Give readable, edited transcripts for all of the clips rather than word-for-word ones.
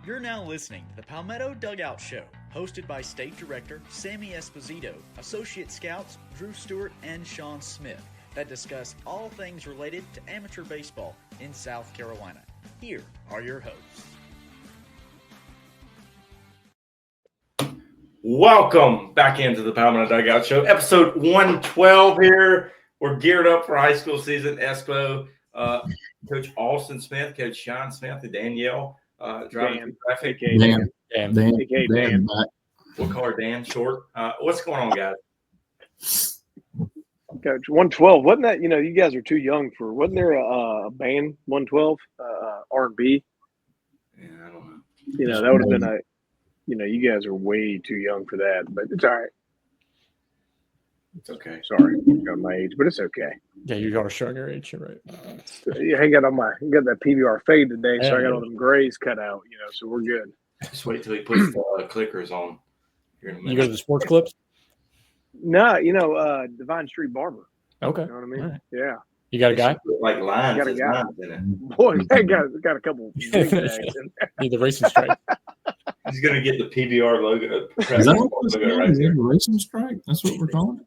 You're now listening to the Palmetto Dugout Show, hosted by State Director Sammy Esposito, Associate Scouts Drew Stewart and Sean Smith, that discuss all things related to amateur baseball in South Carolina. Here are your hosts. Welcome back into the Palmetto Dugout Show, episode 112 here. We're geared up for high school season, Expo. Coach Austin Smith, Coach Sean Smith, and Danielle driving through traffic. Dan. We'll call her Dan short. What's going on, guys? Coach, 112, wasn't that, you guys are too young for, wasn't there a band, 112, R&B? Yeah, I don't know. That would have been you guys are way too young for that, but it's all right. It's okay. Sorry, I got my age, but it's okay. Yeah, you are showing your age, you're right. I got that PBR fade today, so I got all them grays cut out, so we're good. Just wait till he puts the clickers on. You go to the sports clips? No, Divine Street Barber. Okay. You know what I mean? Right. Yeah. You got a guy? Like lines, Got a guy. lines in it. Boy, that got a couple big bags in there. Need the racing stripe. He's going to get the PBR logo. Is that what this logo right is? there. Racing strike? That's what we're calling it?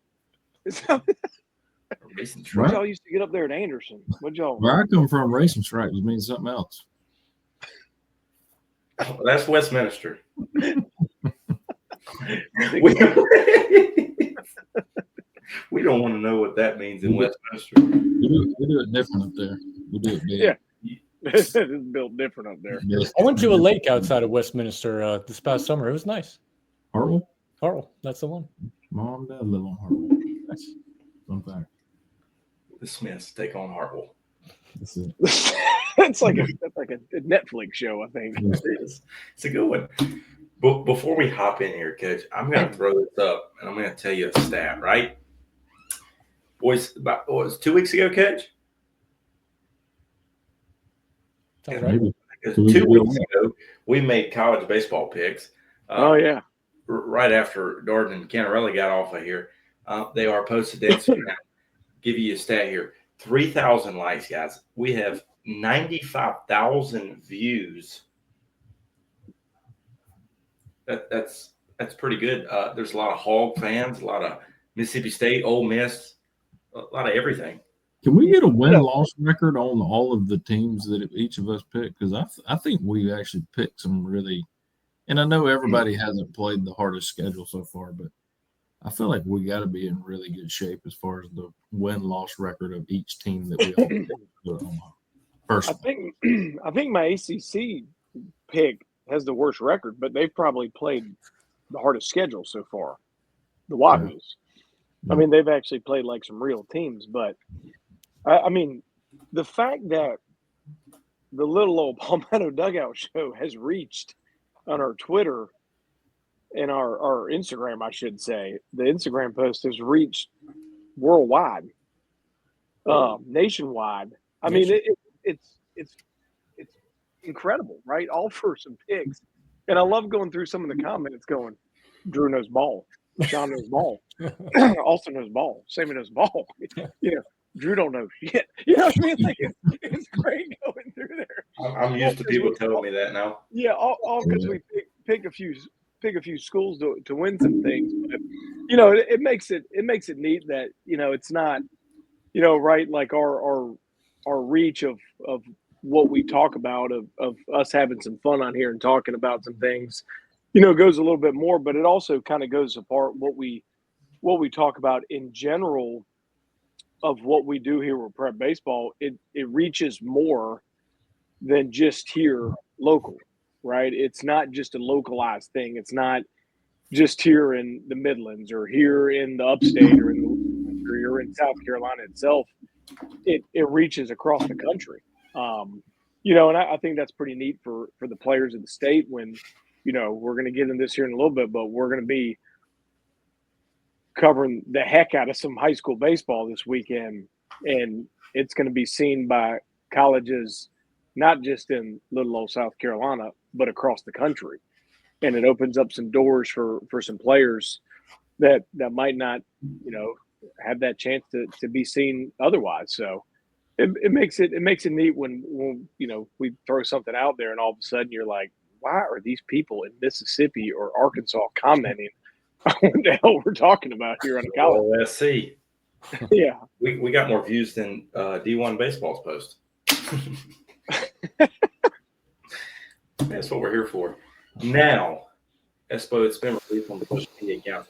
Racing What stripe. y'all used to get up there at Anderson? What y'all? Where I come from, racing stripes means something else. Oh, that's Westminster. We don't want to know what that means in Westminster. We do it different up there. We do it big. Yeah. It's built different up there. Yes. I went to a lake outside of Westminster this past summer. It was nice. Hartwell? Hartwell, that's the one. Mom and Dad live on Hartwell. Nice. Fun fact. The Smiths take on Hartwell. That's it. That's like a Netflix show, I think. It's a good one. But before we hop in here, Coach, I'm going to throw this up, and I'm going to tell you a stat, right? Boys, about, what was it, 2 weeks ago, Coach? Sounds right. Maybe. 2 weeks ago, we made college baseball picks. Oh, yeah. Right after Darden and Canarelli got off of here. They are posted to Instagram. Give you a stat here. 3,000 likes, guys. We have 95,000 views. That's pretty good. There's a lot of Hog fans, a lot of Mississippi State, Ole Miss, a lot of everything. Can we get a win-loss record on all of the teams that each of us picked? Because I think we actually picked some really – and I know everybody hasn't played the hardest schedule so far, but I feel like we got to be in really good shape as far as the win-loss record of each team that we all picked. I think my ACC pick has the worst record, but they've probably played the hardest schedule so far, the Wahoos. I mean, they've actually played like some real teams, but I mean, the fact that the little old Palmetto Dugout Show has reached on our Twitter and our Instagram, I should say, the Instagram post has reached worldwide, nationwide. I mean, it's incredible, right? All for some picks. And I love going through some of the comments going, Drew knows ball. Sean knows ball. Austin knows ball. Sammy knows ball. Drew don't know shit. You know what I mean? Like it's great going through there. I'm used to people telling me that now. Yeah, all because we pick a few schools to win some things. But it makes it neat that it's not right, like our reach of what we talk about of us having some fun on here and talking about some things goes a little bit more, but it also kind of goes apart what we talk about in general of what we do here with prep baseball. It reaches more than just here local, right? It's not just a localized thing. It's not just here in the Midlands or here in the upstate or in the or in South Carolina itself. It reaches across the country. And I think that's pretty neat for the players of the state when, we're going to get in this here in a little bit, but we're going to be covering the heck out of some high school baseball this weekend. And it's going to be seen by colleges, not just in little old South Carolina, but across the country. And it opens up some doors for some players that might not, have that chance to be seen otherwise. So it makes it neat when we throw something out there and all of a sudden you're like, why are these people in Mississippi or Arkansas commenting on what the hell we're talking about here on the college? Well, let's see. Yeah. We got more views than D1 Baseball's post. That's what we're here for. Now, Espo, it's been released on the social media account.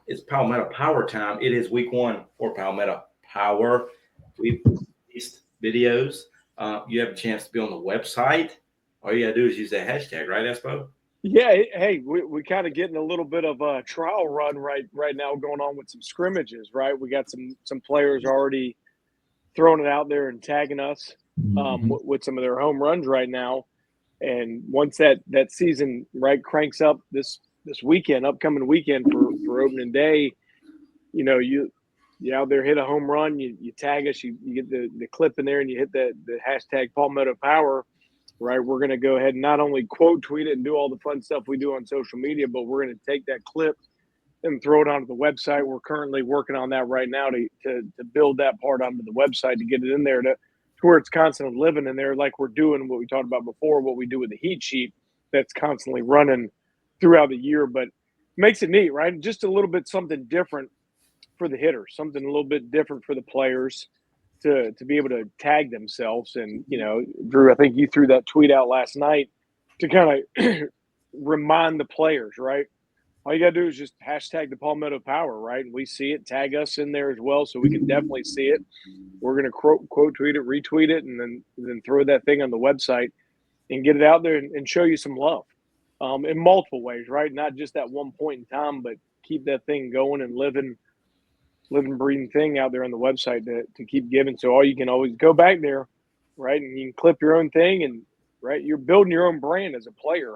It's Palmetto Power time. It is week 1 for Palmetto Power. We've released videos. You have a chance to be on the website. All you got to do is use that hashtag, right, Espo? Yeah. Hey, we kind of getting a little bit of a trial run right now going on with some scrimmages, right? We got some players already throwing it out there and tagging us with some of their home runs right now. And once that season cranks up this upcoming weekend for opening day, you out there hit a home run, you tag us, you get the clip in there, and you hit the hashtag Palmetto Power, right? We're going to go ahead and not only quote tweet it and do all the fun stuff we do on social media, but we're going to take that clip and throw it onto the website. We're currently working on that right now to build that part onto the website, to get it in there to where it's constantly living in there, like we're doing what we talked about before, what we do with the heat sheet that's constantly running throughout the year. But makes it neat, right? Just a little bit something different for the hitters, something a little bit different for the players to be able to tag themselves. And, Drew, I think you threw that tweet out last night to kind of remind the players, right? All you got to do is just hashtag the Palmetto Power, right? And we see it, tag us in there as well, so we can definitely see it. We're going to quote tweet it, retweet it, and then throw that thing on the website and get it out there and show you some love in multiple ways, right? Not just at one point in time, but keep that thing going and living, breathing thing out there on the website to keep giving. So all you can always go back there, right? And you can clip your own thing, and right, you're building your own brand as a player.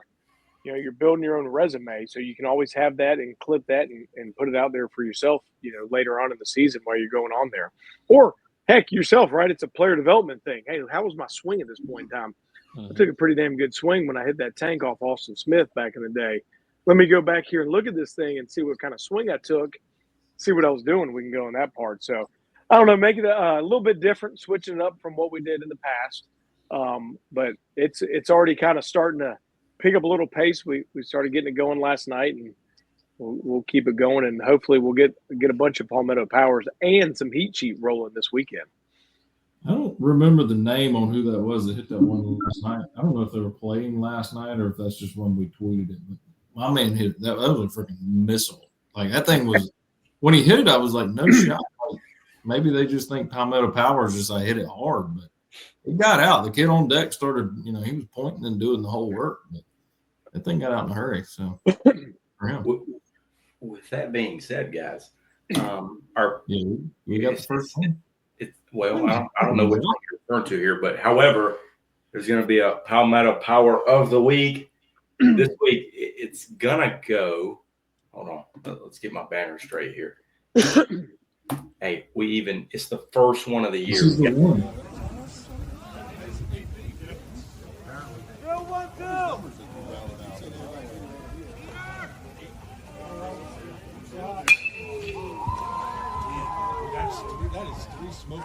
You're building your own resume, so you can always have that and clip that and put it out there for yourself, later on in the season while you're going on there. Or, heck, yourself, right? It's a player development thing. Hey, how was my swing at this point in time? I took a pretty damn good swing when I hit that tank off Austin Smith back in the day. Let me go back here and look at this thing and see what kind of swing I took, see what I was doing. We can go on that part. So, I don't know, make it a little bit different, switching it up from what we did in the past. But it's already kind of starting to pick up a little pace. We started getting it going last night, and we'll keep it going, and hopefully we'll get a bunch of Palmetto Powers and some heat sheet rolling this weekend. I don't remember the name on who that was that hit that one last night. I don't know if they were playing last night or if that's just when we tweeted it. But my man hit it. That was a freaking missile. Like, that thing was – when he hit it, I was like, no shot. Like, maybe they just think Palmetto Powers just hit it hard, but it got out. The kid on deck started – he was pointing and doing the whole work. But that thing got out in a hurry. So, for him. With that being said, guys, we got the first one. I don't know what you're referring to here, but however, there's going to be a Palmetto Power of the Week. This week, it's going to go – hold on. Let's get my banner straight here. Hey, it's the first one of the year. This is the one. That is 3 smoke.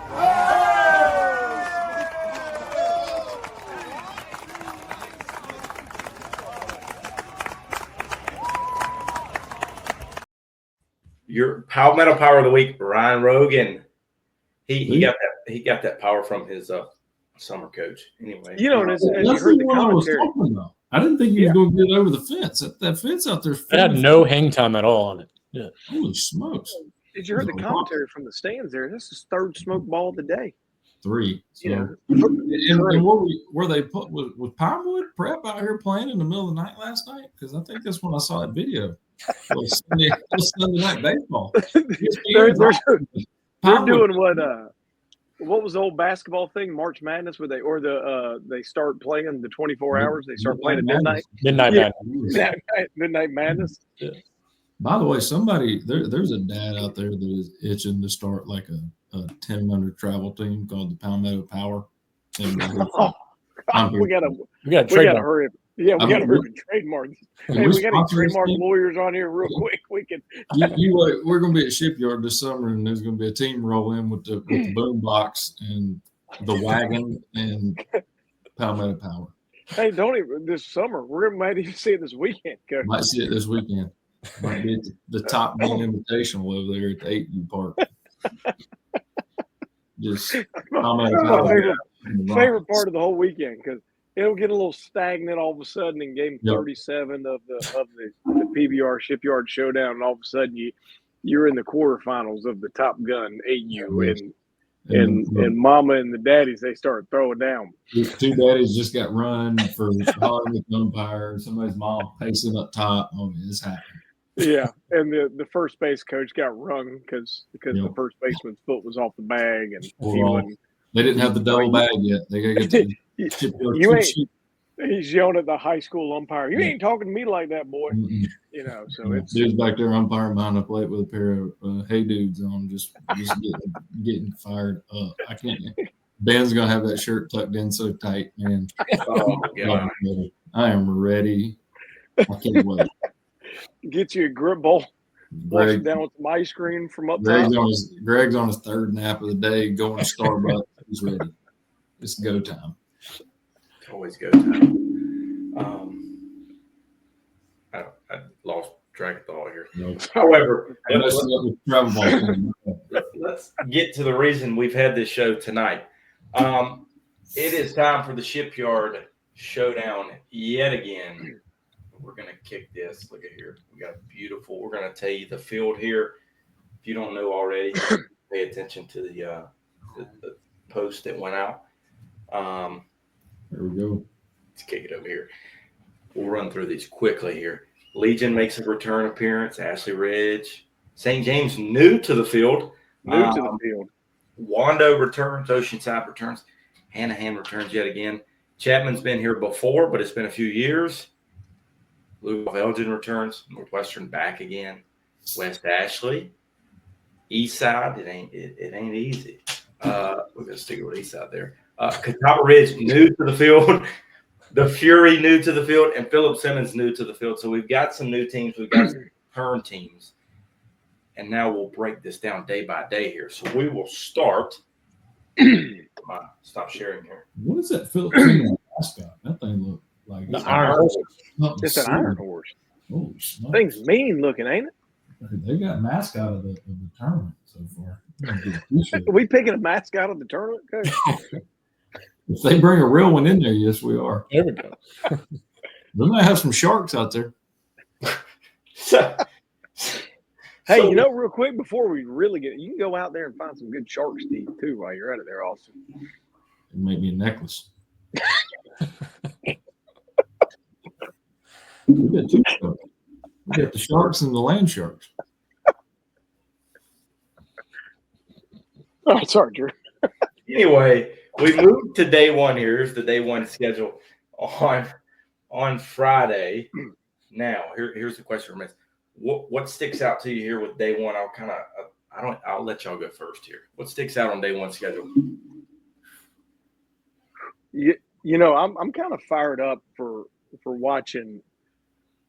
Your Palmetto Power of the Week, Ryan Rogan. He got that power from his summer coach. Anyway, as you heard the commentary, I didn't think he was going to get over the fence. That fence out there. It had no hang time at all on it. Yeah. Holy smokes! Did you hear the commentary from the stands there? This is third smoke ball of the day. 3. So. And what were they put? Was Powerwood Prep out here playing in the middle of the night last night? Because I think that's when I saw that video. Sunday night baseball. They're doing what was the old basketball thing, March Madness, where they start playing the 24 hours. They start playing at midnight. Midnight Madness. Yeah. By the way, there's a dad out there that is itching to start like a 10-under travel team called the Palmetto Power. And we gotta hurry up. Yeah, we gotta hurry up and trademark. Hey, we gotta trademark lawyers on here real quick. We can. We're gonna be at Shipyard this summer, and there's gonna be a team roll in with the boom box and the wagon and Palmetto Power. Hey, don't even this summer. We're gonna might even see it this weekend, Coach. Might see it this weekend. Might be at the Top Gun Invitational over there at the 8U Park. Just My favorite part of the whole weekend because it'll get a little stagnant all of a sudden in game 37 of the PBR Shipyard Showdown, and all of a sudden you're in the quarterfinals of the Top Gun AU, and Mama and the daddies they start throwing down. These two daddies just got run for hollering at the umpire. Somebody's mom pacing up top. Oh, it's happening. Yeah, and the first base coach got rung because the first baseman's foot was off the bag, and they didn't have the double bag yet. They got to get the he's yelling at the high school umpire. You ain't talking to me like that, boy. Mm-mm. You know, so it's dude's back there umpiring behind the plate with a pair of hey dudes on, just getting fired up. I can't. Ben's gonna have that shirt tucked in so tight, man. Oh God, I am ready. I can't wait. Get you a grip ball. Wash it down with some ice cream from up top. Greg's on his third nap of the day, going to Starbucks. He's ready. It's go time. It's always go time. I lost track of thought here. Nope. However, let's get to the reason we've had this show tonight. It is time for the Shipyard Showdown yet again. We're going to kick this. Look at here. We got beautiful. We're going to tell you the field here. If you don't know already, pay attention to the post that went out. There we go. Let's kick it over here. We'll run through these quickly here. Legion makes a return appearance. Ashley Ridge. St. James new to the field. Wando returns. Oceanside returns. Hanahan returns yet again. Chapman's been here before, but it's been a few years. Louisville Elgin returns. Northwestern back again. West Ashley. East Side. It ain't easy. We're gonna stick it with East Side there. Catawba Ridge new to the field. The Fury new to the field, and Philip Simmons new to the field. So we've got some new teams. We've got some turn teams. And now we'll break this down day by day here. So we will start. Stop sharing here. What is that Philip Simmons mascot? That thing look like the Iron Horse. It's an Iron Horse. Oh, thing's mean looking, ain't it? They got mascot of the tournament so far. Are we picking a mascot of the tournament, Coach? If they bring a real one in there, yes, we are. There we go. They might have some sharks out there. Hey, real quick before we really you can go out there and find some good sharks to eat too while you're at it there, Austin. It make me a necklace. We got two sharks. We got the sharks and the land sharks. All right, sorry, Drew. Anyway, we moved to day one here. Here's the day one schedule on Friday. Now, here's the question for me. What sticks out to you here with day one? I'll let y'all go first here. What sticks out on day one schedule? I'm kind of fired up for watching.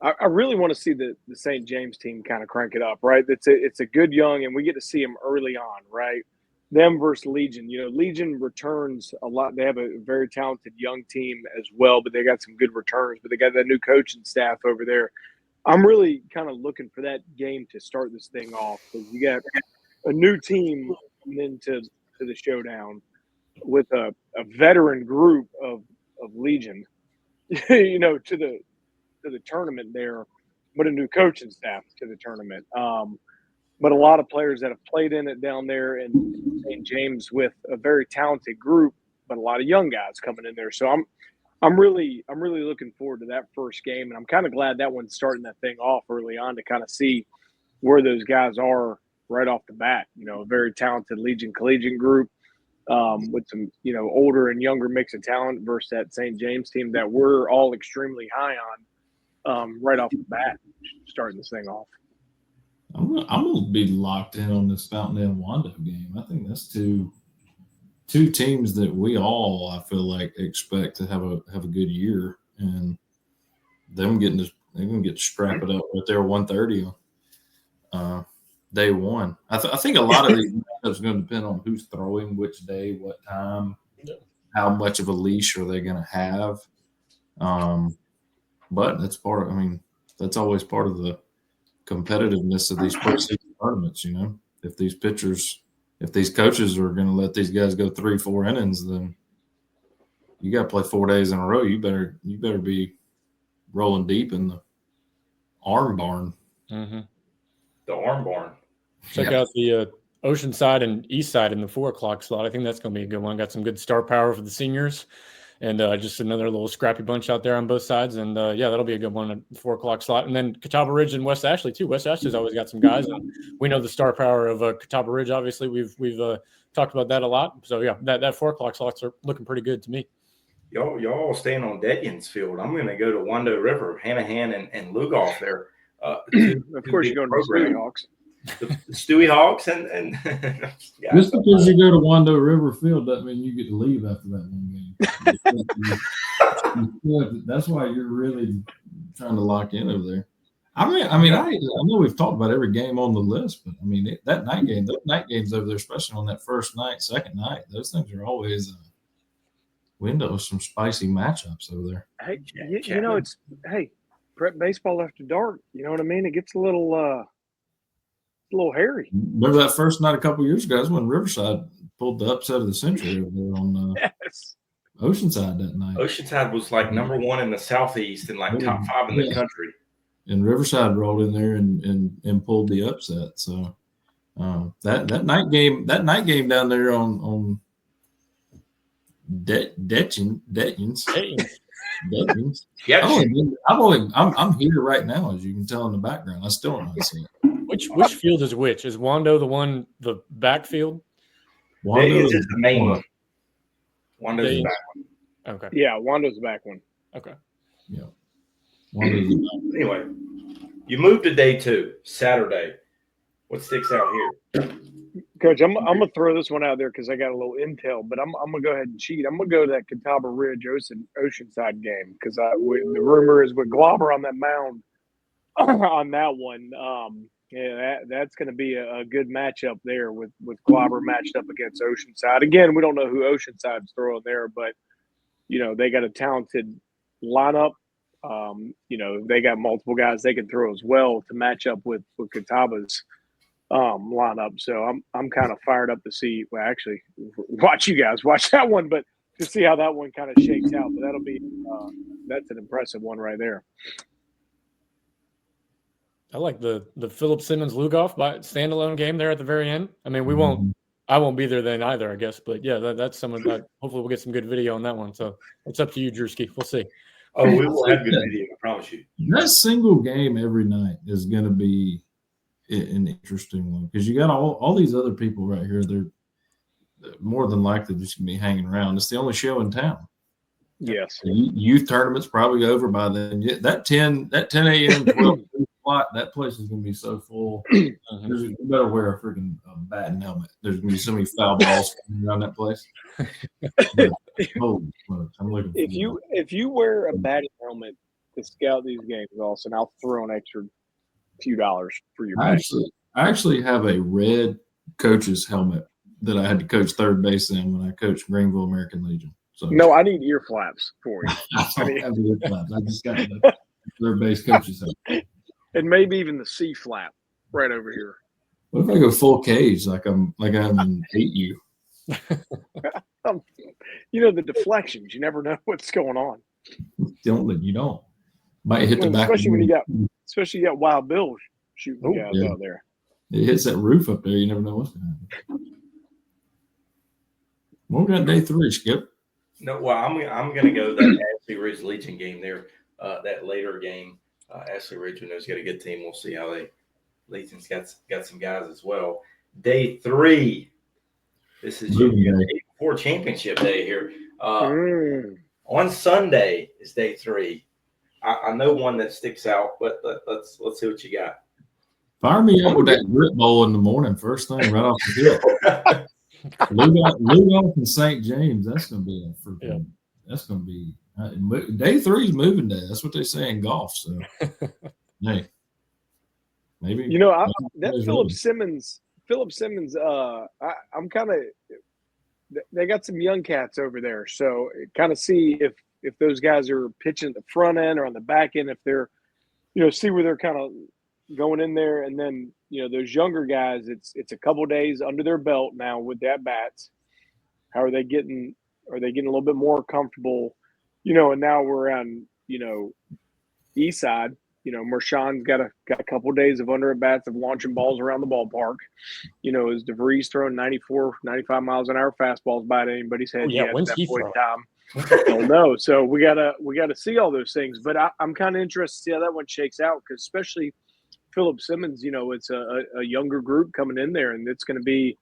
I really want to see the St. James team kind of crank it up, right? It's a good young, and we get to see them early on, right? Them versus Legion. Legion returns a lot. They have a very talented young team as well, but they got some good returns. But they got that new coaching staff over there. I'm really kind of looking for that game to start this thing off because you got a new team coming into the Showdown with a veteran group of Legion, to the tournament there, but a new coaching staff to the tournament. But a lot of players that have played in it down there in St. James with a very talented group, but a lot of young guys coming in there. So I'm really looking forward to that first game, and I'm kind of glad that one's starting that thing off early on to kind of see where those guys are right off the bat. A very talented Legion Collegiate group with some older and younger mix of talent versus that St. James team that we're all extremely high on right off the bat, starting this thing off. I'm gonna be locked in on this Fountain Inn Wando game. I think that's two teams that we all, I feel like, expect to have a good year, and they're gonna get to strap it up right there 130 on day one. I think a lot of these matchups are going to depend on who's throwing which day, what time, how much of a leash are they going to have. But that's that's always part of the competitiveness of these postseason tournaments. If these coaches are going to let these guys go 3-4 innings, then you got to play 4 days in a row. You better be rolling deep in the arm barn. Mm-hmm. The arm barn. Check out the Oceanside and Eastside in the 4 o'clock slot. I think that's going to be a good one. Got some good star power for the seniors, and just another little scrappy bunch out there on both sides. And that'll be a good one at the 4 o'clock slot. And then Catawba Ridge and West Ashley too. West Ashley's always got some guys, and we know the star power of Catawba Ridge. Obviously, we've talked about that a lot. So yeah, that 4 o'clock slots are looking pretty good to me. Y'all staying on Detyen's field. I'm going to go to Wando River, Hanahan, and Lugoff there. Of course, you're going to the Stewie Hawks. The Stewie Hawks and just because you go to Wando River Field doesn't mean you get to leave after that one game. That's why you're really trying to lock in over there. I know we've talked about every game on the list, but those night games over there, especially on that first night, second night, those things are always a window of some spicy matchups over there. Hey, it's prep baseball after dark. You know what I mean? It gets a little hairy. Remember that first night a couple years ago? That's when Riverside pulled the upset of the century over there on Oceanside that night. Oceanside was like number 1 in the Southeast and like top 5 in the country. And Riverside rolled in there and pulled the upset. So that night game down there on Detyen's. Yeah. I'm here right now, as you can tell in the background. I still don't see it. Which field is which? Is Wando the backfield? Wando is the main one. Wando's the back one. Okay. Yeah, Wando's the back one. Okay. Yeah. Anyway, you moved to day 2, Saturday. What sticks out here? Coach, I'm gonna throw this one out there because I got a little intel, but I'm gonna go ahead and cheat. I'm gonna go to that Catawba Ridge Oceanside game because the rumor is with Glauber on that mound on that one. That's going to be a good matchup there with Glauber matched up against Oceanside. Again, we don't know who Oceanside's throwing there, but they got a talented lineup. They got multiple guys they can throw as well to match up with Catawba's lineup. So I'm kind of fired up to see. Well, actually, watch that one, but to see how that one kind of shakes out. But that'll be that's an impressive one right there. I like the Philip Simmons Lugoff standalone game there at the very end. I won't be there then either, I guess. But yeah, that's someone that hopefully we'll get some good video on that one. So it's up to you, Drewski. We'll see. Oh, we will have good video, I promise you. That single game every night is going to be an interesting one because you got all these other people right here. They're more than likely just going to be hanging around. It's the only show in town. Yes. Youth tournament's probably over by then. That 10 a.m. 12 that place is going to be so full. You better wear a freaking bat and helmet. There's going to be so many foul balls around that place. I'm looking. If you wear a batting helmet to scout these games, Austin, I'll throw an extra few dollars for your bat. I actually have a red coach's helmet that I had to coach third base in when I coached Greenville American Legion. So no, I need ear flaps for you. I don't have ear flaps. I just got the third base coach's helmet. And maybe even the C flap right over here. What if I go full cage like I'm in Hate You? The deflections. You never know what's going on. You don't. Might hit the back. Especially you got Wild Bill shooting guys out there. It hits that roof up there. You never know what's going to happen. We're going day 3, Skip. No, well, I'm going to go that Ashley Ridge Legion game there, that later game. Ashley Ridge, we know, has got a good team. We'll see how Legion's got some guys as well. Day 3. This is day 4 championship day here. On Sunday is day 3. I know one that sticks out, but let's see what you got. Fire me up with that grit bowl in the morning, first thing right off the hill. Lugoff and St. James. That's going to be that's going to be. Day 3 is moving day. That's what they say in golf. So, hey, maybe that Philip Simmons. I'm kind of. They got some young cats over there, so kind of see if those guys are pitching at the front end or on the back end, if they're, see where they're kind of going in there. And then, those younger guys, it's a couple days under their belt now with the at-bats. How are they getting a little bit more comfortable, and now we're on, east side. Mershawn's got a couple of days of under at bats of launching balls around the ballpark. Is DeVries throwing 94, 95 miles an hour fastballs by anybody's head yet at that point in time? I don't know. So we gotta see all those things. But I'm kind of interested to see how that one shakes out, because especially Philip Simmons, it's a younger group coming in there, and it's going to be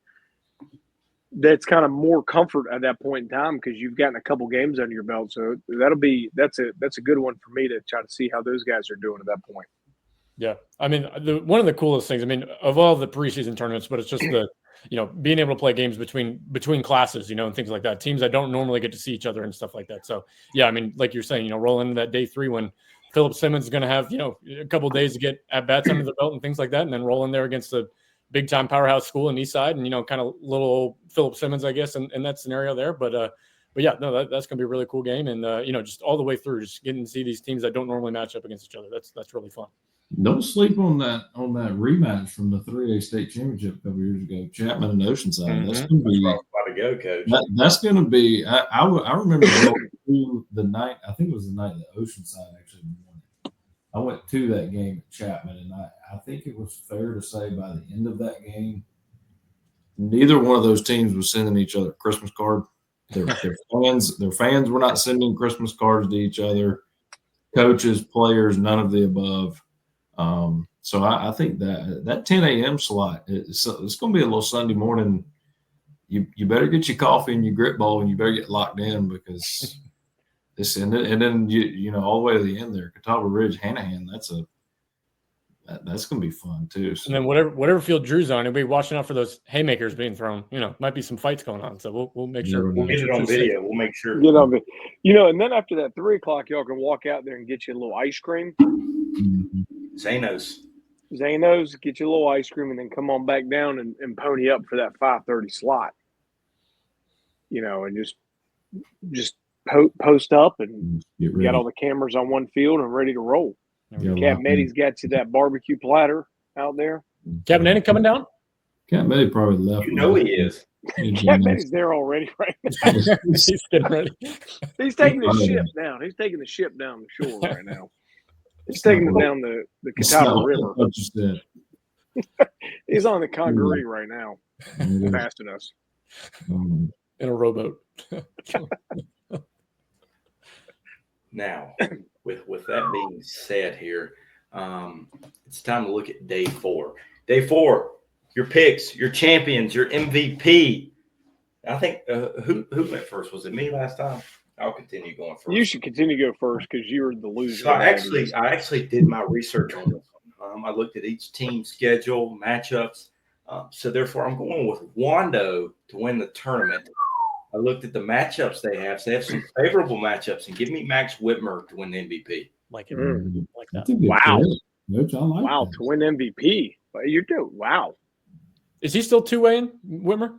that's kind of more comfort at that point in time because you've gotten a couple games under your belt. So that's a good one for me to try to see how those guys are doing at that point. Yeah. I mean, one of the coolest things, of all the preseason tournaments, but it's just being able to play games between classes, and things like that. Teams that don't normally get to see each other and stuff like that. So, yeah, like you're saying, roll into that day 3 when Philip Simmons is going to have, a couple of days to get at bats under the belt and things like that. And then roll in there against the big time powerhouse school in East Side and, kind of little Philip Simmons, I guess, in that scenario there. But yeah, no, that's going to be a really cool game. And, just all the way through, just getting to see these teams that don't normally match up against each other. That's really fun. Don't sleep on that rematch from the 3A state championship a couple years ago, Chapman and Oceanside. Mm-hmm. That's going to be about to go, Coach. That's going to be. I remember going to the night. I think it was the night that Oceanside actually won it. I went to that game at Chapman, and I think it was fair to say by the end of that game, neither one of those teams was sending each other a Christmas card. Their fans were not sending Christmas cards to each other. Coaches, players, none of the above. So I think that 10 a.m. slot, it's going to be a little Sunday morning. You better get your coffee and your grit ball, and you better get locked in because this and then you all the way to the end there, Catawba Ridge, Hanahan. That's going to be fun too. So. And then whatever field Drew's on, he'll be watching out for those haymakers being thrown. Might be some fights going on. So we'll make sure we'll get it on video. We'll make sure. Get on video. And then after that 3 o'clock, y'all can walk out there and get you a little ice cream. Mm-hmm. Zano's, get you a little ice cream, and then come on back down and pony up for that 5:30 slot. And just post up and got all the cameras on one field and ready to roll. Captain Eddie's got you that barbecue platter out there. Captain Eddie coming down? Captain Eddie probably left. He is. Captain Eddie's there already right now. He's getting ready. He's taking the ship down. He's taking the ship down the shore right now. He's taking it down the Catawba River. He's on the Congaree right now, passing us. In a rowboat. Now, with that being said here, it's time to look at day 4. Day 4, your picks, your champions, your MVP. I think who went first? Was it me last time? I'll continue going first. You should continue to go first because you were the loser. So I actually did my research on this one. I looked at each team's schedule, matchups. So therefore, I'm going with Wando to win the tournament. I looked at the matchups they have. So they have some favorable matchups, and give me Max Whitmer to win the MVP. Like it. Like that. Wow. Wow. To win MVP. You do. Wow. Is he still 2-way-ing, Whitmer?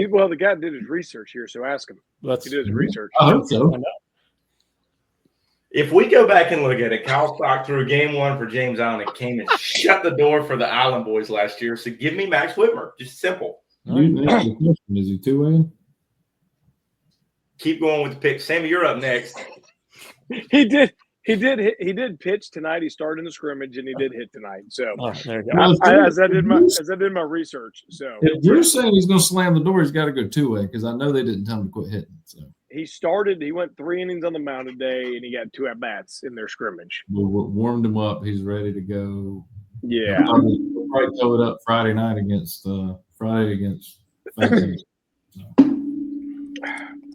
Well, the guy did his research here, so ask him. He did his research. I hope so. If we go back and look at it, Kyle Stock threw game 1 for James Island and came and shut the door for the Island boys last year. So give me Max Whitmer. Just simple. Is he 2-way? Keep going with the pick. Sammy, you're up next. He did pitch tonight. He started in the scrimmage and he did hit tonight. So there you go. as I did my research. So if Drew's saying he's going to slam the door, he's got to go 2-way because I know they didn't tell him to quit hitting. So he went 3 innings on the mound today and he got 2 at bats in their scrimmage. We warmed him up. He's ready to go. Yeah. We'll probably throw it up Friday night against Fakey.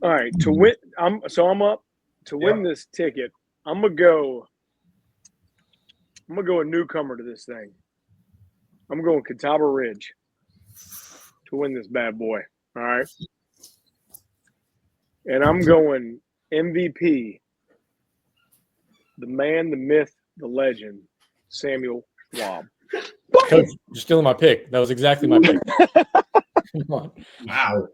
All right. To win I'm up to win this ticket. I'm gonna go a newcomer to this thing. I'm going Catawba Ridge to win this bad boy. All right. And I'm going MVP, the man, the myth, the legend, Samuel Schwab. Coach, you're stealing my pick. That was exactly my pick. Come on. Wow.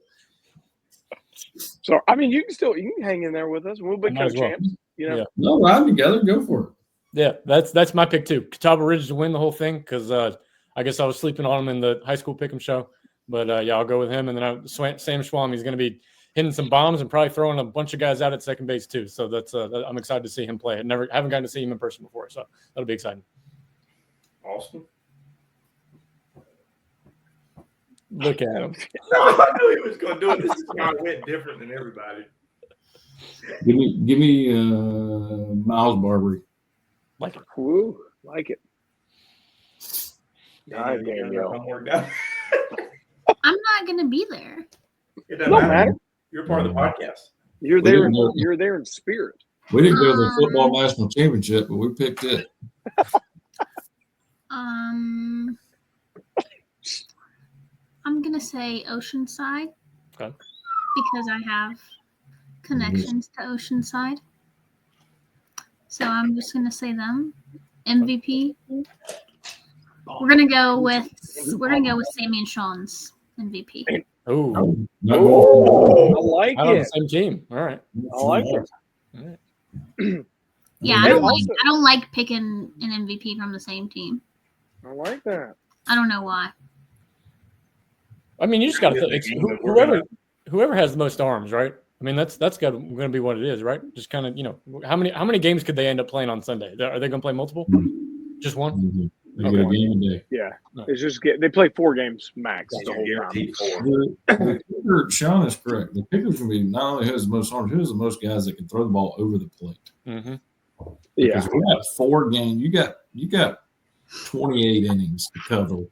So I mean, you can hang in there with us. We'll be Might as well. co-champs. You know, Yeah. No, ride together. Go for it. Yeah, that's my pick too. Catawba Ridge to win the whole thing because I guess I was sleeping on him in the high school pick'em show, but yeah, I'll go with him. And then Sam Schwalm, he's going to be hitting some bombs and probably throwing a bunch of guys out at second base too. So that's I'm excited to see him play. Haven't gotten to see him in person before, so that'll be exciting. Awesome. Look at him. I knew he was going to do it. This is how I went different than everybody. Give me Miles Barbary. Like it. woo, like it. Yeah, homework done. I'm not gonna be there. It doesn't Don't matter. matter. You're part of the podcast. You're We there. didn't know. You're there in spirit. We didn't go to the football national championship, but we picked it. I'm gonna say Oceanside. Okay. Because I have connections to Oceanside. So I'm just gonna say them. MVP. We're gonna go with Sammy and Sean's MVP. Oh, Not Oh, I like out on the it. same team. All right. I like it. All right. Yeah, Hey, I also- don't like picking an MVP from the same team. I like that. I don't know why. I mean, you just got to Yeah, think we're whoever has the most arms, right? I mean, that's going to be what it is, right? Just kind of, how many games could they end up playing on Sunday? Are they going to play multiple? Just one? They get a game a day. Yeah, No. it's just they play 4 games max the whole time. Guaranteed 4. The kicker, Sean is correct. The kicker's going to be not only who has the most arms, who has the most guys that can throw the ball over the plate. Mm-hmm. Yeah, Because we got 4 games. You got 28 innings to cover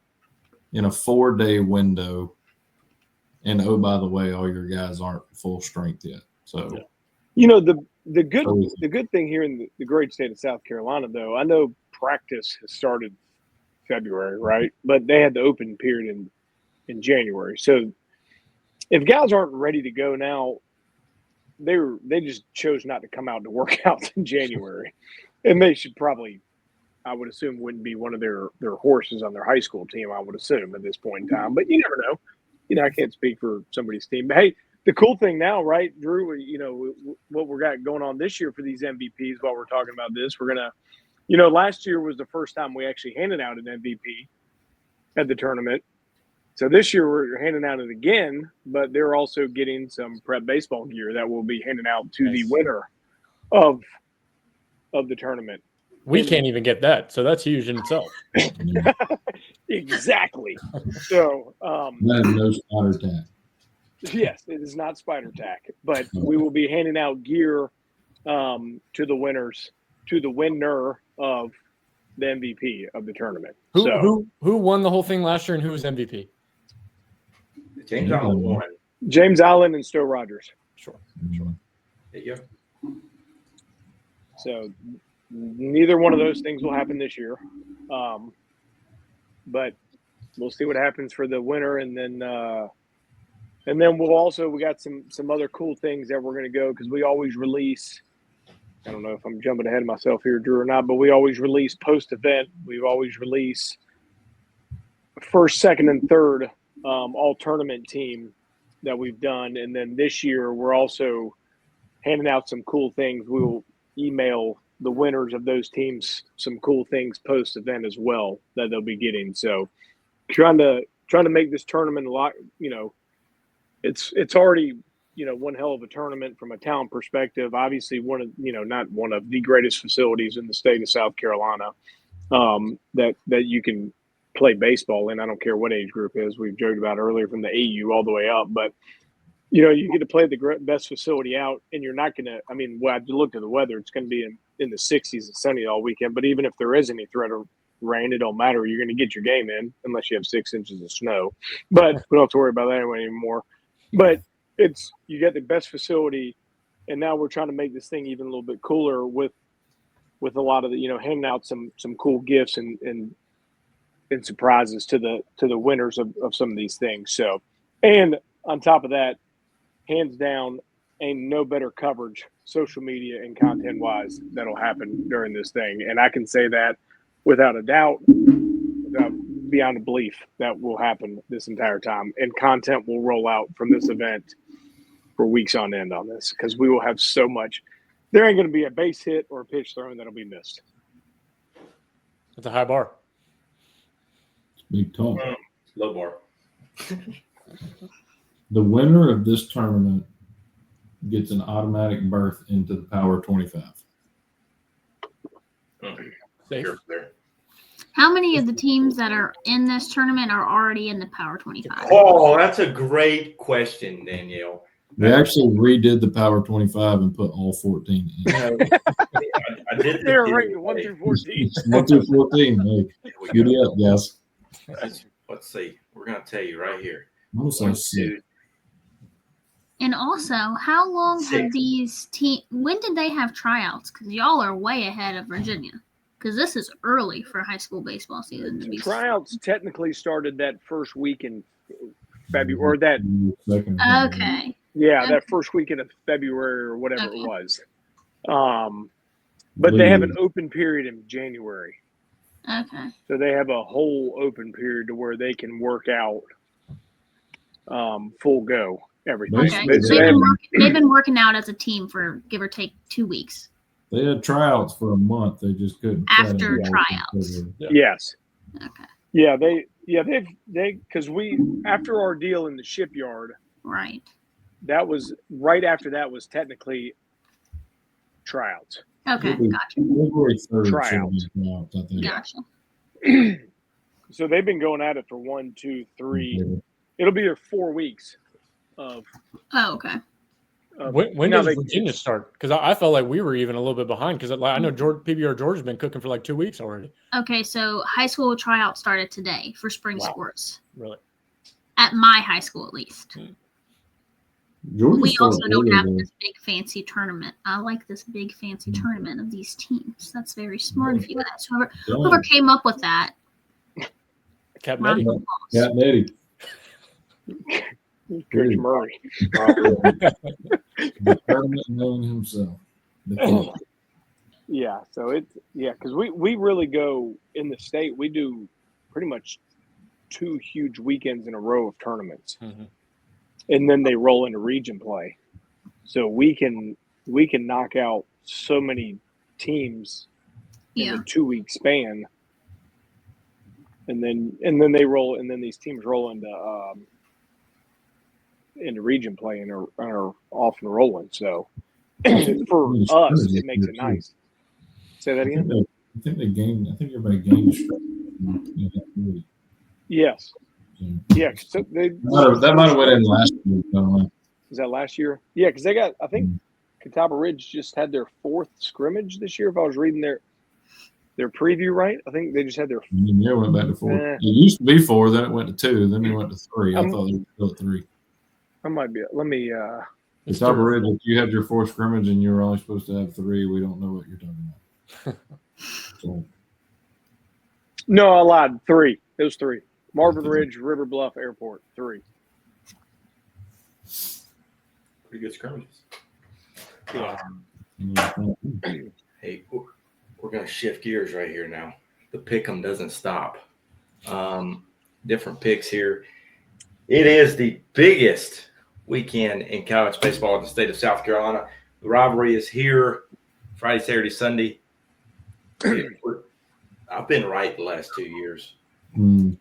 in a 4-day window. And oh, by the way, all your guys aren't full strength yet. So, the good thing here in the great state of South Carolina, though, I know practice has started February, right? But they had the open period in January. So if guys aren't ready to go now, they just chose not to come out to work out in January, and they should probably, I would assume, wouldn't be one of their horses on their high school team. I would assume at this point in time, but you never know. I can't speak for somebody's team. But hey, the cool thing now, right, Drew? What we got going on this year for these MVPs. While we're talking about this, we're gonna, last year was the first time we actually handed out an MVP at the tournament. So this year we're handing out it again, but they're also getting some prep baseball gear that we'll be handing out to the winner of the tournament. We can't even get that, so that's huge in itself. Exactly. So that is no spider tag. yes, it is not spider tack, but we will be handing out gear to the winner of the MVP of the tournament. Who won the whole thing last year, and who was MVP? James Allen won. James Allen and Stowe Rogers. Sure. There you go. So neither one of those things will happen this year, but we'll see what happens for the winner, and then we got some other cool things that we're going to go, because we always release. I don't know if I'm jumping ahead of myself here, Drew, or not, but we always release post-event. We always release first, second, and third all-tournament team that we've done. And then this year, we're also handing out some cool things. We will email the winners of those teams some cool things post-event as well that they'll be getting. So trying to make this tournament a lot, it's already – one hell of a tournament from a talent perspective. Obviously, not one of the greatest facilities in the state of South Carolina that you can play baseball in. I don't care what age group is. We've joked about earlier, from the AU all the way up. But, you get to play the best facility out, and you're not going to – I mean, I looked at the weather. It's going to be in the 60s and sunny all weekend. But even if there is any threat of rain, it don't matter. You're going to get your game in unless you have 6 inches of snow. But we don't have to worry about that anymore. But – you get the best facility, and now we're trying to make this thing even a little bit cooler with a lot of the, handing out some cool gifts and surprises to the winners of some of these things. So, and on top of that, hands down, ain't no better coverage, social media and content wise, that'll happen during this thing. And I can say that without a doubt, beyond a belief, that will happen this entire time, and content will roll out from this event for weeks on end on this because we will have so much. There ain't going to be a base hit or a pitch thrown that'll be missed. It's a high bar. Big talk. Low bar. The winner of this tournament gets an automatic berth into the Power 25. Safe. There. How many of the teams that are in this tournament are already in the Power 25? Oh, that's a great question, Danielle. They actually redid the Power 25 and put all 14 in. I did. They're ranked 1 through 14. 1 through 14. Hey, giddy up, guys. Let's see. We're going to tell you right here. I'm gonna say 6. And also, how long have these teams? When did they have tryouts? Because y'all are way ahead of Virginia. Because this is early for high school baseball season to be. Tryouts technically started that first week in February, or that Okay. that first weekend of February or whatever it was. But they have an open period in January. Okay. So they have a whole open period to where they can work out full go everything. Okay. So they've been working out as a team for give or take 2 weeks. They had tryouts for a month. They just couldn't. After tryouts. Yes. Okay. Yeah, they because we after our deal in the Shipyard, Right. that was right after that was technically tryouts. Okay. Gotcha. February 3rd. Tryouts. Tryouts, I think. Gotcha. So they've been going at it for 1, 2, 3. It'll be 4 weeks of. Oh, okay. When does Virginia start? Because I felt like we were even a little bit behind. Because I know PBR George has been cooking for like 2 weeks already. Okay, so high school tryout started today for spring sports. Really? At my high school, at least. We also don't have this big fancy tournament. I like this big fancy tournament of these teams. That's very smart of you guys. Whoever came up with that. Captain Eddie. Captain Eddie. Coach Murray. The tournament man himself. Yeah, so because we really go in the state. We do pretty much 2 huge weekends in a row of tournaments, and then they roll into region play. So we can knock out so many teams in a 2-week span, and then they roll, and then these teams roll into region play and are off and rolling. So for us, it makes it nice. Say that again. I think everybody gained. Yes. Yeah. So that might have went in last year. By the way. Is that last year? Yeah, because they got. I think Catawba Ridge just had their 4th scrimmage this year. If I was reading their preview right, I think they just had their. Yeah, went back to 4. It used to be 4, then it went to 2, then they went to 3. I thought they were still at 3. I might be. Let me. Catawba Ridge, if you had your 4th scrimmage and you were only supposed to have 3, we don't know what you're talking about. So. No, I lied. 3. It was 3. Marvin Ridge, River Bluff Airport. 3. Pretty good scrimmages. Yeah. Hey, we're going to shift gears right here now. The pick'em doesn't stop. Different picks here. It is the biggest weekend in college baseball in the state of South Carolina. The rivalry is here Friday, Saturday, Sunday. I've been right the last 2 years, even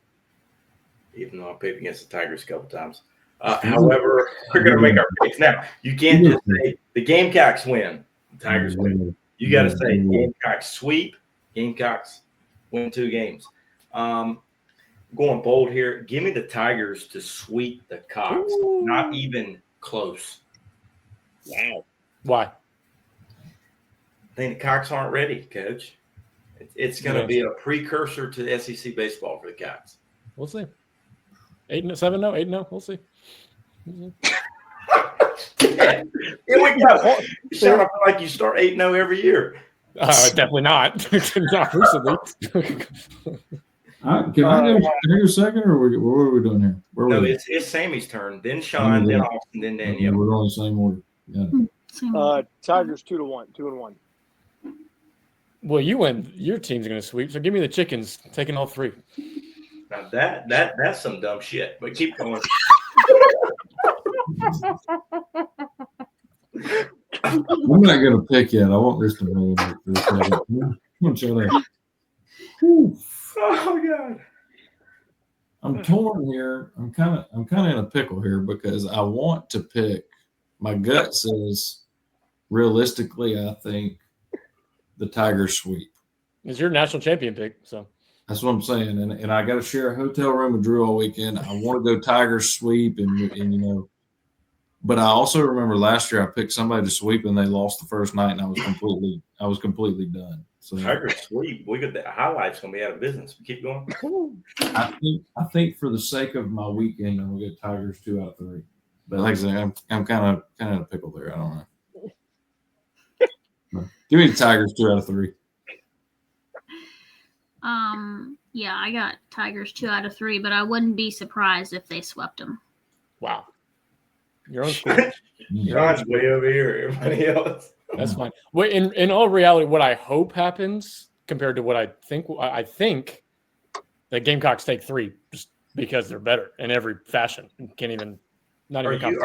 though I picked against the Tigers a couple times. However, we're going to make our picks. Now, you can't just say the Gamecocks win, the Tigers win. You got to say Gamecocks sweep, Gamecocks win 2 games. Going bold here. Give me the Tigers to sweep the Cocks. Ooh. Not even close. Wow. Why? I think the Cocks aren't ready, Coach. It's going to be a precursor to the SEC baseball for the Cocks. We'll see. 8-7-0, 8-0. We'll see. Yeah. Here we go. You sound like you start 8-0 every year. Definitely not. Not recently. Can I go second, or what are we doing here? No, it's Sammy's turn. Then Sean, then Austin, then Danielle. We're on the same order. Tigers 2-1, 2-1. Well, you win. Your team's going to sweep. So give me the Chickens, taking all 3. Now that's some dumb shit. But keep going. I'm not going to pick yet. I want this to marinate for a second. I'm going to try to. Whew. Oh God. I'm torn here. I'm kind of in a pickle here because I want to pick. My gut says, realistically, I think the Tigers sweep. It's your national champion pick, so That's what I'm saying. And I got to share a hotel room with Drew all weekend. I want to go Tigers sweep, and but I also remember last year I picked somebody to sweep and they lost the first night, and I was completely done. So Tigers sweep. We got the highlights gonna be out of business. Keep going. I think for the sake of my weekend, I'm gonna get Tigers 2 out of 3. But like I said, I'm kind of in a pickle there. I don't know. Give me the Tigers 2 out of 3. Yeah, I got Tigers 2 out of 3, but I wouldn't be surprised if they swept them. wow. Your own school. John's way over here. Everybody else. That's fine. Well, in all reality, what I hope happens compared to what I think the Gamecocks take 3 just because they're better in every fashion. Can't even not Are even.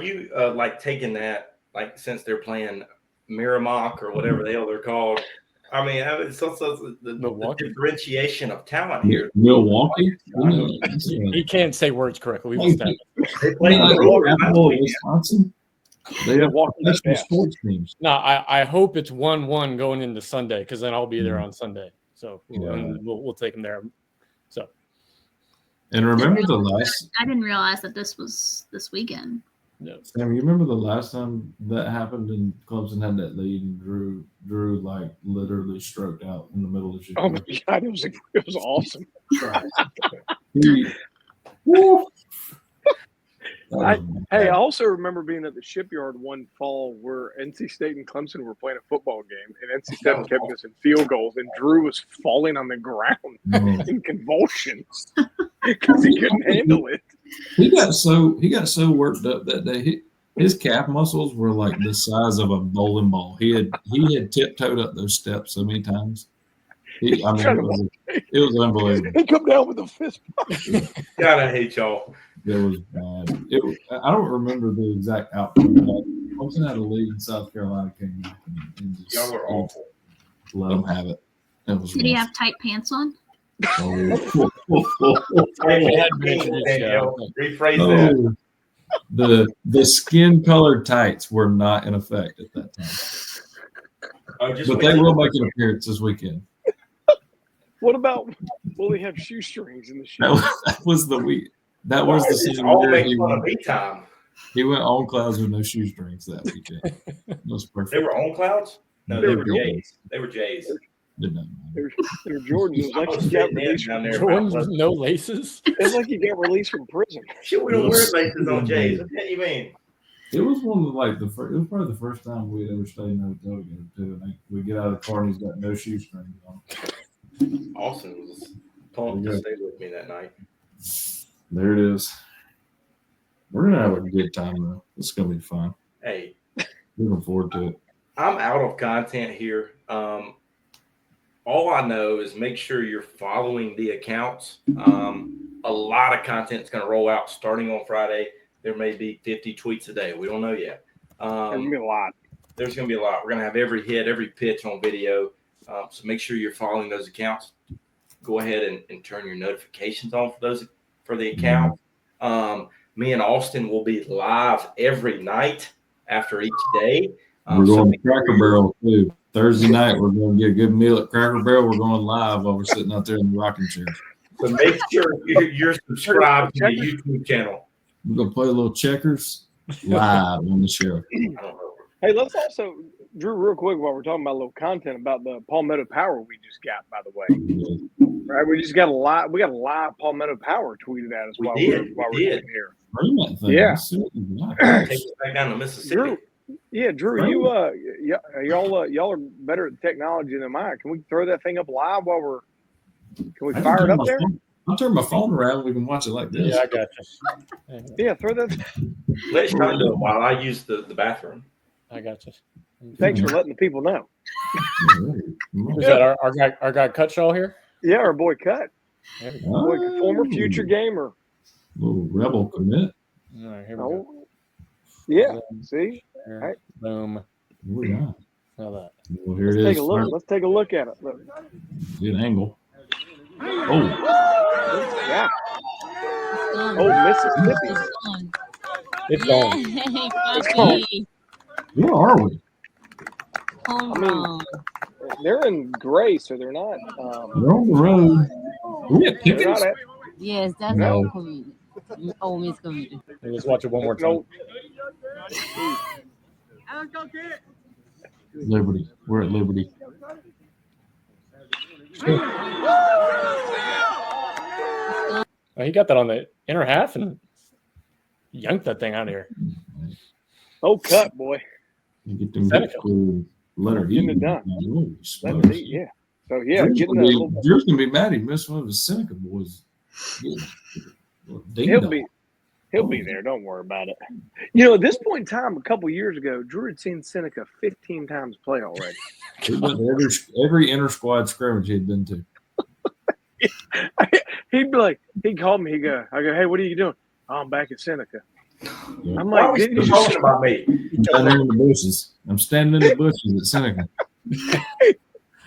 you like taking that, like, since they're playing Merrimack or whatever the hell they're called? I mean, it's also the differentiation of talent here. Milwaukee. He can't say words correctly. We They play Wisconsin. They have professional sports teams. No, I hope it's 1-1 going into Sunday because then I'll be there on Sunday. So we'll take them there. So. And remember the last. I didn't realize that this was this weekend. No. Sam, you remember the last time that happened and Clemson had that lead and Drew like literally stroked out in the middle of the Oh my God, it was awesome. I also remember being at the Shipyard one fall where NC State and Clemson were playing a football game, and NC State kept missing field goals, and Drew was falling on the ground in convulsions because he couldn't handle it. He got so worked up that day. His calf muscles were like the size of a bowling ball. He had tiptoed up those steps so many times. It was unbelievable. He come down with a fist bump. God, I hate y'all. It was bad. I don't remember the exact outcome. Clemson had a lead in South Carolina came back and just, y'all were awful. Let them have it. Did he have tight pants on? Rephrase that. The skin colored tights were not in effect at that time. But they will make an appearance this weekend. What about will he have shoestrings in the shoe? That was the week. That was the season where he went on clouds with no shoestrings that weekend. It was perfect. They were on clouds? No, they were Jays. They were Jays. They were Jordans. It was like he got released from Jordans with no laces. It's like he got released from prison. Shit, we don't wear laces on Jays. What do you mean? It was one of it was probably the first time we had ever stayed in a hotel together too. And we get out of the car and he's got no shoestrings on. Austin was pumped to stay with me that night. There it is. We're gonna have a good time though. It's gonna be fun. Hey, looking forward to it. I'm out of content here. All I know is make sure you're following the accounts. A lot of content is going to roll out starting on Friday. There may be 50 tweets a day. We don't know yet. There's going to be a lot. There's going to be a lot. We're going to have every hit, every pitch on video. So make sure you're following those accounts. Go ahead and turn your notifications on for the account. Me and Austin will be live every night after each day. We're going to Cracker Barrel too. Thursday night, we're going to get a good meal at Cracker Barrel. We're going live while we're sitting out there in the rocking chair. So make sure you're subscribed to the YouTube channel. We're going to play a little checkers live on the show. Hey, let's also, Drew, real quick, while we're talking about a little content about the Palmetto Power we just got, by the way. Right, we just got a live Palmetto Power tweeted at us while we're here. Yeah. Take us back down to Mississippi. Drew, y'all are better at technology than mine. Can we throw that thing up live while can we fire it up there? I'll turn my phone around. We can watch it like this. Yeah, I got you. Yeah, throw that. Let Sean do it while I use the bathroom. I got you. Thanks for letting the people know. Is that our guy Cutshaw here? Yeah, our boy Cut. Former future gamer. Little rebel commit. All right, here we go. Yeah. See? There. Right. Boom. What we got? How that? Well, here Let's it take is. a look. Let's take a look at it. Look. Good angle. Oh, Yeah. Oh, Mississippi. It's on. It's home. where are we? I mean, they're in gray, so they're not. We're on the road. We at They're Pickens? not at. Yes, that's No. old community. Old Miss community. Let's watch it one more time. No, Liberty. We're at Liberty. Oh, he got that on the inner half and yanked that thing out of here. oh, cut, boy. You get them Seneca. cool letter E. Getting it done. Holy Let smokes. me see. Yeah. So yeah, getting a little. Drew's gonna be mad he missed one of his Seneca boys. He'll be there. Don't worry about it. You know, at this point in time, a couple years ago, Drew had seen Seneca 15 times play already. every inter squad scrimmage he'd been to. He'd be like, he'd call me. I go, hey, what are you doing? Oh, I'm back at Seneca. Yeah. I'm Why like, are we didn't still you talking about me? Standing in the bushes. I'm standing in the bushes at Seneca.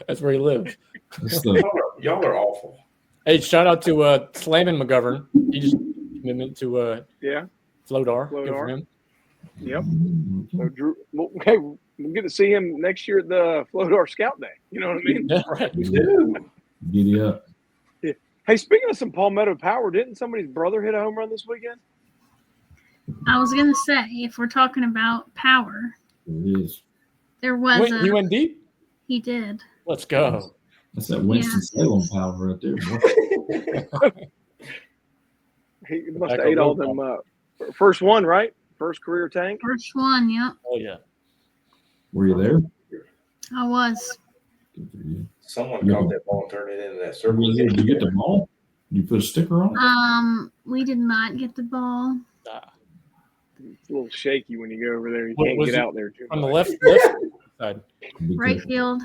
That's where he lived. That's the, Y'all are awful. Hey, shout out to Slammin' McGovern. He just commitment to Yeah. Flodar. Good for Flodar. him. Yep. So Drew, well, hey, we'll get to see him next year at the Flodar Scout Day. You know what I mean? Yeah, right. giddy up. Hey, speaking of some Palmetto power, didn't somebody's brother hit a home run this weekend? I was gonna say, if we're talking about power, It is. there was He went deep. he did. Let's go. That's that Winston-Salem power right there, boy. He must Back have ate on all road them. First one, right? First career tank. First one, yep. Oh yeah. Were you there? I was. Good for you. Someone caught that ball and turned it into that circle. Did you get the ball? You put a sticker on it? We did not get the ball. It's a little shaky when you go over there. You What can't was get it? out there too On the much. left side. Right field.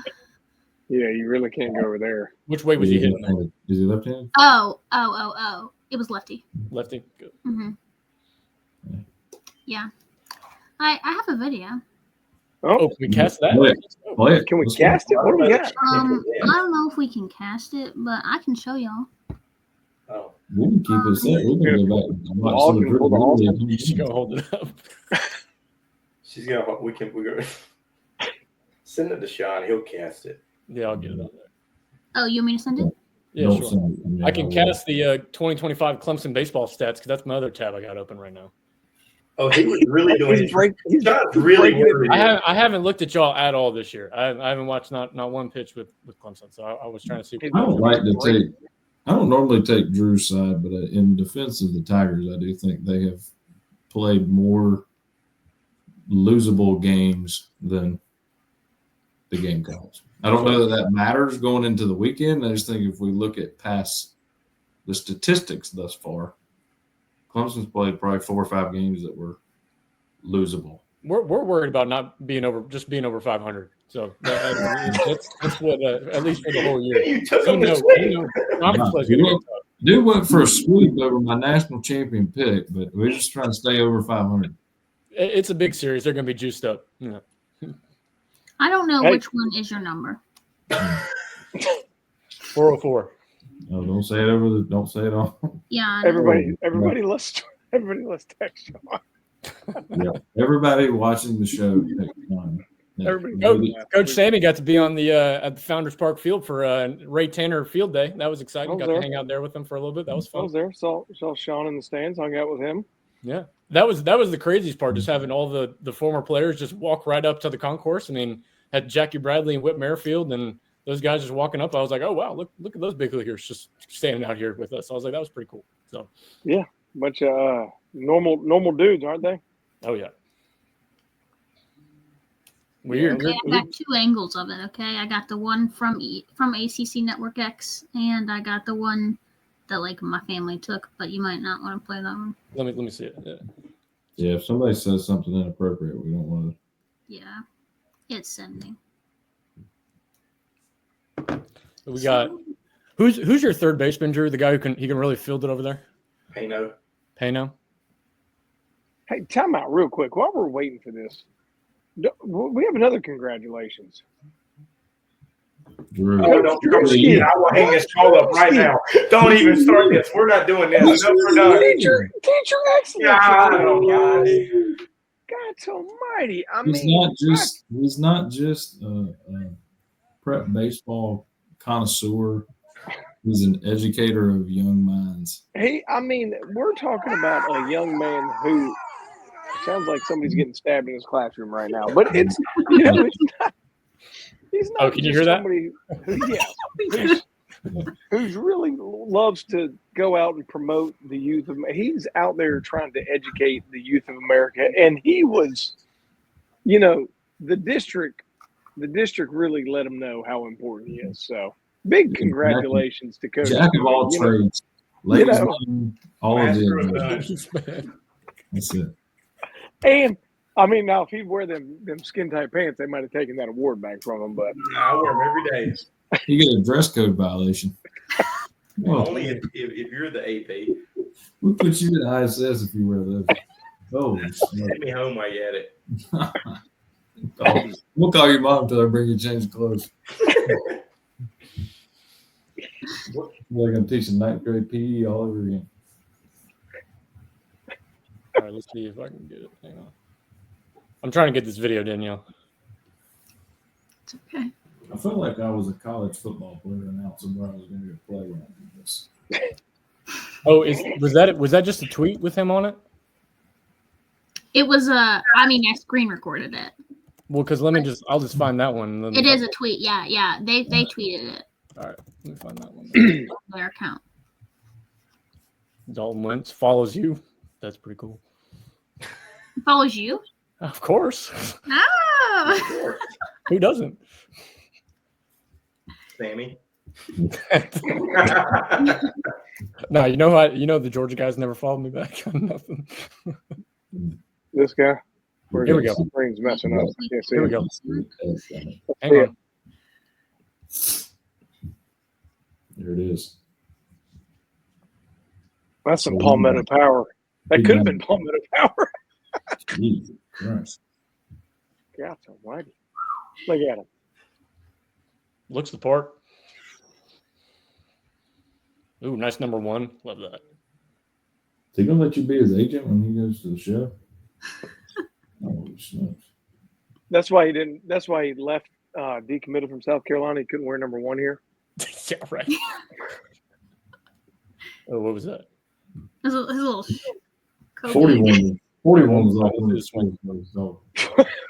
Yeah, you really can't go over there. Which way was he hitting? Is he left-handed? Oh. It was lefty. Lefty. Good. Mm-hmm. Yeah. I have a video. Oh, can we cast that? Play it. Play it. Can we Let's go. cast it? What do we got? I don't know if we can cast it, but I can show y'all. Oh. We can keep it set. We can go back and watch some of Pull the ball. You just go hold it up. She's gonna. We go. Send it to Sean. He'll cast it. Yeah, I'll get it on there. Oh, you want me to send it? Yeah, Don't sure. send it. Yeah, I can will. cast the 2025 Clemson baseball stats because that's my other tab I got open right now. Oh, he was really doing He's it. he's John's really breaking it. worried. I haven't looked at y'all at all this year. I haven't watched not one pitch with Clemson, so I was trying to see. I don't like to take. I don't normally take Drew's side, but in defense of the Tigers, I do think they have played more losable games than the Gamecocks. I don't know that matters going into the weekend. I just think if we look at past the statistics thus far, Clemson's played probably 4 or 5 games that were losable. We're worried about not being over 500. So that's what at least for the whole year. You took him to sleep. Conference play is gonna be tough. Dude went for a sweep over my national champion pick, but we're just trying to stay over 500. It's a big series. They're going to be juiced up. Yeah. I don't know Hey. which one is your number. 404. No, don't say it over the. Don't say it on. Yeah. I know. Everybody, let's text Sean. Yeah, everybody watching the show. Take time. Yeah. Everybody, Coach Sammy got to be on the at the Founders Park Field for Ray Tanner Field Day. That was exciting. I was Got there. to hang out there with him for a little bit. That was I fun. was there. Saw Sean in the stands. Hung out with him. Yeah, that was the craziest part. Just having all the former players just walk right up to the concourse. I mean, had Jackie Bradley and Whit Merrifield and those guys just walking up. I was like, oh wow, look at those big leaguers just standing out here with us. I was like, that was pretty cool. So Bunch of normal dudes, aren't they? oh yeah. Yeah, Okay, I got two angles of it. Okay, I got the one from ACC Network X, and I got the one that like my family took. But you might not want to play that one. Let me see it. Yeah. Yeah, if somebody says something inappropriate, we don't want to. Yeah, it's sending. We got who's your third baseman, Drew? The guy who can really field it over there. Pano. Pano. Hey, time out real quick while we're waiting for this. We have another congratulations. Drew. Oh, don't come to me. I will hang this call up right now. Don't even start this. We're not doing this. No, we're done. Teacher excellence. God. God's almighty. I He's mean, not just a prep baseball connoisseur. He's an educator of young minds. I mean, we're talking about a young man who sounds like somebody's getting stabbed in his classroom right now. But it's he's not. Oh, can you hear that? Somebody who's really loves to go out and promote the youth of. He's out there trying to educate the youth of America, and he was, the district really let him know how important he is. So big congratulations to Coach. Jack of all trades, ladies, all of it. That's it. And I mean, now if he'd wear them skin tight pants, they might have taken that award back from him. But I wear them every day. You get a dress code violation. Only if you're the AP. We'll put you in ISS if you wear those. Oh, send me home while you at it. We'll call your mom until I bring you a change of clothes. Like I'm teaching ninth grade PE all over again. All right, let's see if I can get it. Hang on. I'm trying to get this video, Danielle. It's okay. I felt like I was a college football player announcing where I was going to go play when I did this. Oh, was that just a tweet with him on it? It was I screen recorded it. Well, because I'll just find that one. It is a tweet. Yeah. They tweeted it. All right, let me find that one. Their account. Dalton Wentz follows you. That's pretty cool. Follows you? Of course. Oh. Who doesn't? Sammy. No, the Georgia guys never followed me back on nothing. This guy. Here we go. Screen's messing up. Here we go. Hang on. There it is. That's some Palmetto power. That could have been Palmetto power. Jesus Christ. God almighty. Look at him. Looks the part. Ooh, nice number 1. Love that. Is he gonna let you be his agent when he goes to the show? Holy smokes. That's why he left, decommitted from South Carolina. He couldn't wear number 1 here. Yeah, right. Oh, what was that? His little 41 was all This one.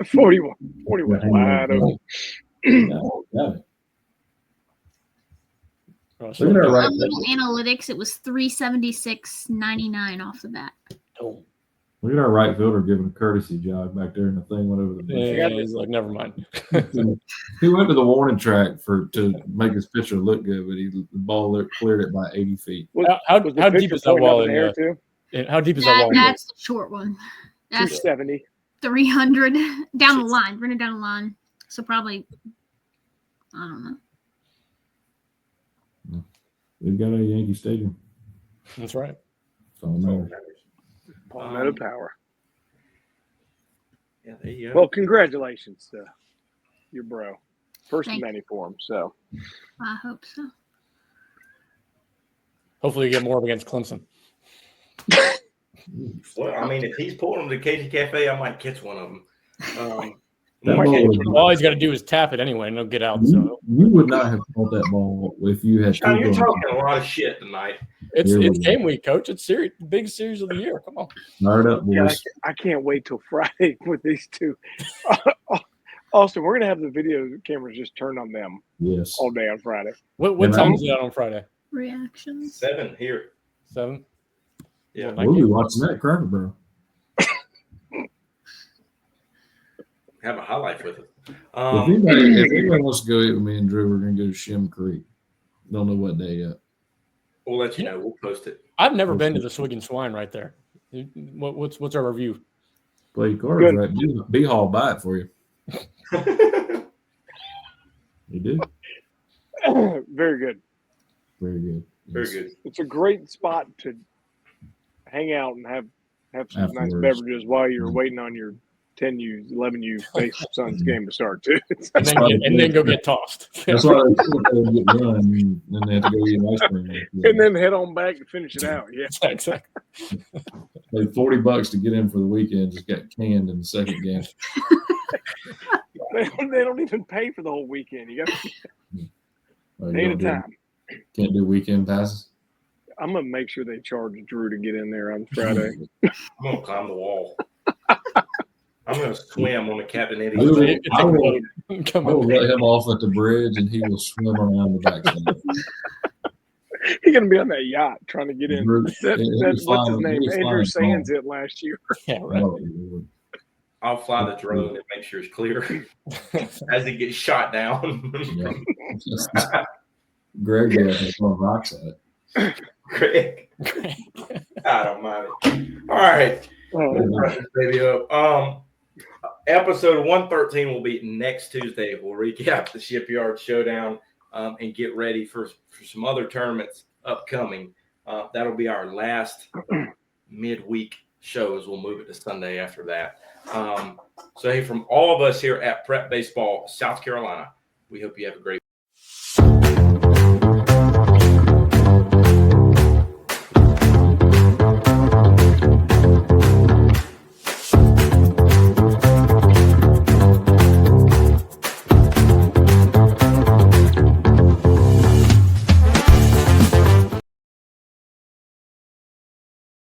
41 wide open. Got it. Oh, Look at our right. little analytics. It was 376.99 off the bat. Oh. Look at our right fielder giving a courtesy jog back there, and the thing went over the bench. Yeah, he's like, never mind. He went to the warning track to make his pitcher look good, but the ball cleared it by 80 feet. How deep is that wall in there too? How deep is that wall? That's the short one. That's 270. 300 down the line. Running down the line. So probably, I don't know. We've got a Yankee Stadium. That's right. That's all that matters. Palmetto power. Yeah, there you go. Well, congratulations to your bro. First Thank of many for him. So I hope so. Hopefully you get more against Clemson. Well, I mean, if he's pulling them to KG Cafe, I might catch one of them. All he's got to do is tap it anyway, and he'll get out. So You would not have caught that ball if you had. Sean, you're talking a lot of shit tonight. it's game week, coach. It's big series of the year. Come on. Fired up, boys. yeah, I can't wait till Friday with these two. Austin, we're gonna have the video cameras just turned on them Yes. all day on Friday. What time is it out on Friday? Reactions. 7 here. 7. Yeah. We'll be watching that Cracker Barrel. Have a highlight with it. If anybody wants to go eat with me and Drew, we're going to go to Shem Creek. Don't know what day yet. We'll let you know. We'll post it. I've never been to the Swig and Swine right there. What's our review? Play cards, right? B-Hall buy it for you. You do? Very good. Very good. Very good. It's a great spot to hang out and have Have some nice Afterwards. beverages while you're waiting on your 10U, 11U base Suns game to start too. And then go get tossed. That's why they get run, and then they have to go eat ice cream. And then head on back and finish it out. Yeah, Exactly. Paid $40 to get in for the weekend. Just got canned in the second game. they don't even pay for the whole weekend. You got You day at a don't time. Can't do weekend passes. I'm gonna make sure they charge Drew to get in there on Friday. I'm gonna climb the wall. I'm gonna swim on the Captain Eddie. I will Come on. let him off at the bridge, and he will swim around the backside. He's gonna be on that yacht trying to get in. What's his name? Andrew Sands it last year. Yeah, right. I'll fly the drone and make sure it's clear as it gets shot down. Yeah. Greg has one rocks at it. Greg. God almighty. All right. Brush this baby up. Episode 113 will be next Tuesday. We'll recap the Shipyard Showdown and get ready for some other tournaments upcoming. That'll be our last midweek shows. We'll move it to Sunday after that. So, hey, from all of us here at Prep Baseball South Carolina, we hope you have a great